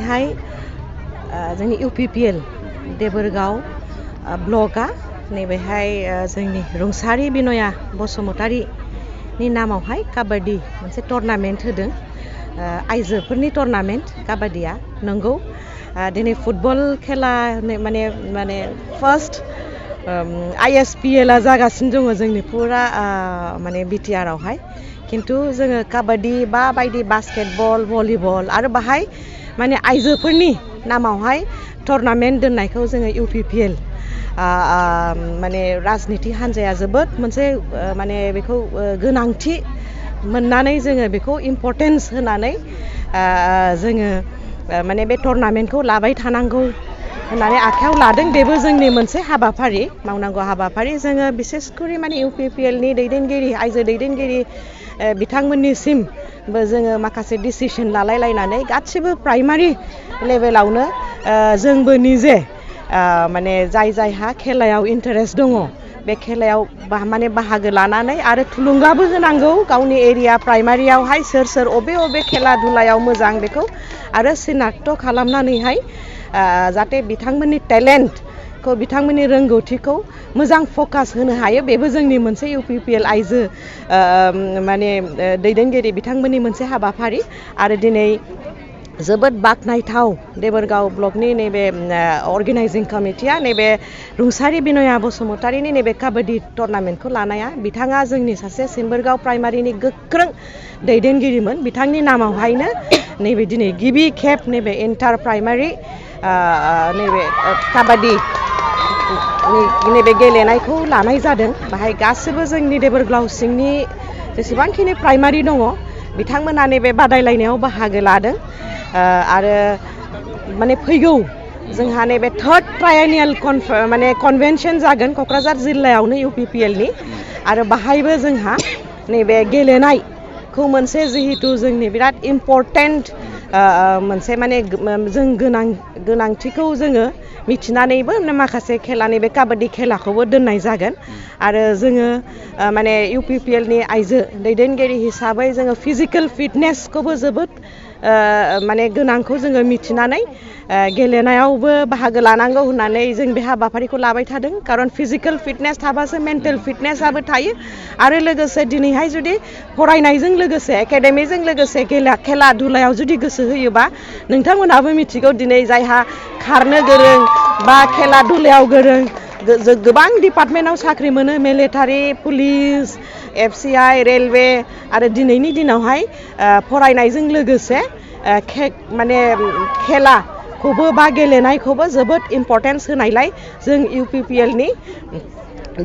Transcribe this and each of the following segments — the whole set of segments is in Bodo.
हाय जोंनि UPPL देबोरगाव ब्लकआ नैबेहाय जोंनि रुंसारि बिनया बसुमतारीनि नामावहाय काबाड्डी मोनसे टुर्नामेन्ट होदों आइजोफोरनि टुर्नामेन्ट काबाड्डीया नंगौ दिनै फुटबल खेला माने फार्स्ट ISPL आ जागासिनो दङ जोंनि फुरा माने BTR आवहाय किन्तु जोङो काबाड्डी बा बायदि बास्केटबल भलिबल आरो बाहाय माने आइजोफोरनि नामावहाय टुर्नामेन्ट दोननायखौ जोङो UPPL माने राजनिति हान्जाया जोबोद मोनसे माने बेखौ गोनांथि मोननानै जोङो बेखौ इम्परटेन्स होनानै जोङो माने बे टुर्नामेन्टखौ लाबाय थानांगौ होननानै आखायाव लादों बेबो जोंनि मोनसे हाबाफारि मावनांगौ हाबाफारि जोङो बिसेसकरि माने UPPL नि दैदेनगिरि आइजो दैदेनगिरि बिथांमोननिसिमबो जोङो माखासे डिसिसन लालायलायनानै गासिबो प्राइमारि लेभेलावनो जोंबो निजे माने जायहा खेलायाव इन्टारेस्ट दङ बे खेलायाव माने बाहागो लानानै आरो थुलुंगाबो होनांगौ गावनि एरिया प्राइमारियावहाय सोर अबे खेला दुलायाव मोजां बेखौ आरो सिनाक्ट खालामनानैहाय जाहाथे बिथांमोननि टेलेन्टखौ बिथांमोननि रोंगौथिखौ मोजां फकास होनो हायो बेबो जोंनि मोनसे UPPL आइजो माने दैदेनगिरि बिथांमोननि मोनसे हाबाफारि आरो दिनै जोबोद बाख्नायथाव देबोरगाव ब्लकनि नैबे अर्गेनाइजिं कमिटिया नैबे रुंसारि बिनया बसुमतारीनि नैबे काबाड्डी टुर्नामेन्टखौ लानाया बिथाङा जोंनि सासे सिम्बोरगाव प्राइमारिनि गोख्रों दैदेनगिरिमोन बिथांनि नामावहायनो नैबे दिनै गिबि खेब नैबे इन्टार प्राइमारि नैबे काबाड्डी नैबे गेलेनायखौ लानाय जादों बाहाय गासिबो जोंनि देबोरगाव सिंनि जेसेबांखिनि प्राइमारि दङ बिथांमोना नैबे बादायलायनायाव बाहागो लादों आरो माने फैगौ जोंहा नैबे थार्ड ट्रायेनियेल माने कन्भेन्सन जागोन क'क्राझार जिल्लायावनो UPPL नि आरो बाहायबो जोंहा नैबे गेलेनायखौ मोनसे जिहेतु जोंनि बिराद इम्परटेन्ट मोनसे माने जों गोनांथिखौ जोङो मिथिनानैबो माखासे खेला नैबे काबाड्डी खेलाखौबो दोननाय जागोन आरो जोङो माने UPPL नि आइजो दैदेनगिरि हिसाबै जोङो फिजिकेल फिटनेसखौबो जोबोद माने गोनांखौ जोङो मिथिनानै गेलेनायावबो बाहागो लानांगौ होननानै जों बे हाबाफारिखौ लाबाय थादों खारन फिजिकेल फिटनेस थाबासो मेन्टेल फिटनेसआबो थायो आरो लोगोसे दिनैहाय जुदि फरायनायजों लोगोसे एकाडेमिजों लोगोसे खेला दुलायाव जुदि गोसो होयोबा नोंथांमोनहाबो मिथिगौ दिनै जायहा खारनो गोरों बा खेला दुलायाव गोरों गोबां डिपार्टमेन्टआव साख्रि मोनो मिलिटारि पुलिस FCI रेलवे आरो दिनैनि दिनावहाय फरायनायजों लोगोसे माने खेलाखौबो बा गेलेनायखौबो जोबोद इम्परटेन्स होनायलाय जों UPPL नि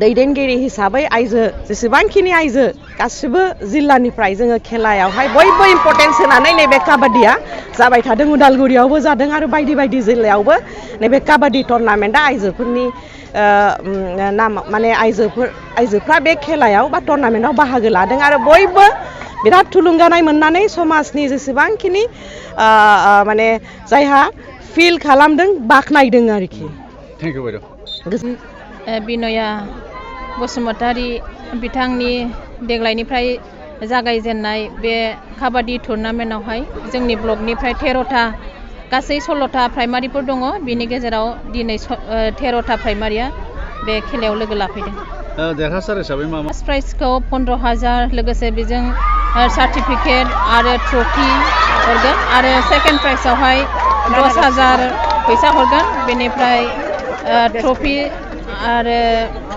दैदेनगिरि हिसाबै आइजो जेसेबांखिनि आइजो गासिबो जिल्लानिफ्राय जोङो खेलायावहाय बयबो इम्परटेन्स होनानै नैबे काबाड्डीया जाबाय थादों उदालगुरियावबो जादों आरो बायदि जिल्लायावबो नैबे काबाड्डी टुर्नामेन्टआ आइजोफोरनि नाम माने आइजोफ्रा बे खेलायाव बा टुर्नामेन्टआव बाहागो लादों आरो बयबो बिराद थुलुंगानाय मोननानै समाजनि जेसेबांखिनि माने जायहा फिल खालामदों बाख्नायदों आरोखि थेंक इउ बायद' बिनया बसुमतारी बिथांनि देग्लायनिफ्राय जागायजेननाय बे काबाड्डी टुर्नामेन्टआवहाय जोंनि ब्लकनिफ्राय 13था गासै 16था प्राइमारिफोर दङ बिनि गेजेराव दिनै 13था प्राइमारिया बे खेलायाव लोगो लाफैदों देरहासार हिसाबै मा फार्स्ट प्राइजखौ 15,000 लोगोसे बेजों सार्टिफिकेट आरो ट्रफि हरगोन आरो सेकेन्ड प्राइजआवहाय 10,000 फैसा हरगोन बेनिफ्राय ट्रफि आरो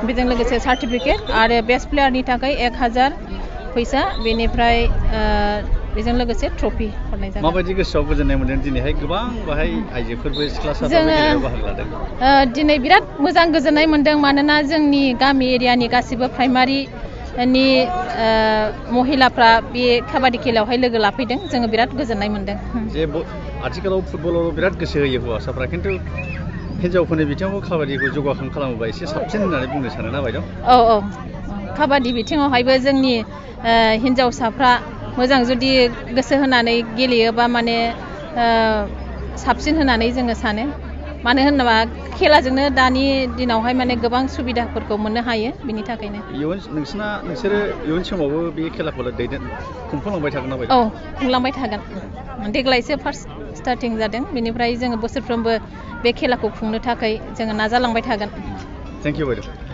बेजों लोगोसे सार्टिफिकेट आरो बेस्ट प्लेयारनि थाखाय 1,000 फैसा बेनिफ्राय बेजों लोगोसे ट्रफि हरनाय जागोन माबायदि गोसोआव गोजोननाय मोनदों दिनैहाय गोबां बाहाय आइजोफोरबो सिख्लासाफोरबो गेलेनायाव बाहागो लादों दिनै बिराद मोजां गोजोननाय मोनदों मानोना जोंनि गामि एरियानि गासिबो प्राइमारिनि महिलाफ्रा बे काबाड्डी खेलायावहाय लोगो लाफैदों जोङो बिराद गोजोननाय मोनदों जे आथिखालाव फुटबलाव बिराद गोसो होयो हौवासाफ्रा खिन्थु हिन्जावफोरनि बिथिङाव काबाड्डीखौ जौगाखां खालामोबा एसे साबसिन होननानै बुंनो सानो ना बायद' औ काबाड्डी बिथिङावहायबो जोंनि हिन्जावसाफ्रा मोजां जुदि गोसो होनानै गेलेयोबा माने साबसिन होननानै जोङो सानो मानो होनोबा खेलाजोंनो दानि दिनावहाय माने गोबां सुबिदाफोरखौ मोननो हायो बिनि थाखायनो नोंसोरो इयुन समावबो बे खेलाखौ खुंफुंलांबाय थागोन ना बायद' औ खुंलांबाय थागोन देग्लायसो फार्स्ट स्टार्टिं जादों बेनिफ्राय जोङो बोसोरफ्रोमबो बे खेलाखौ खुंनो थाखाय जोङो नाजालांबाय थागोन थेंक इउ बायद'।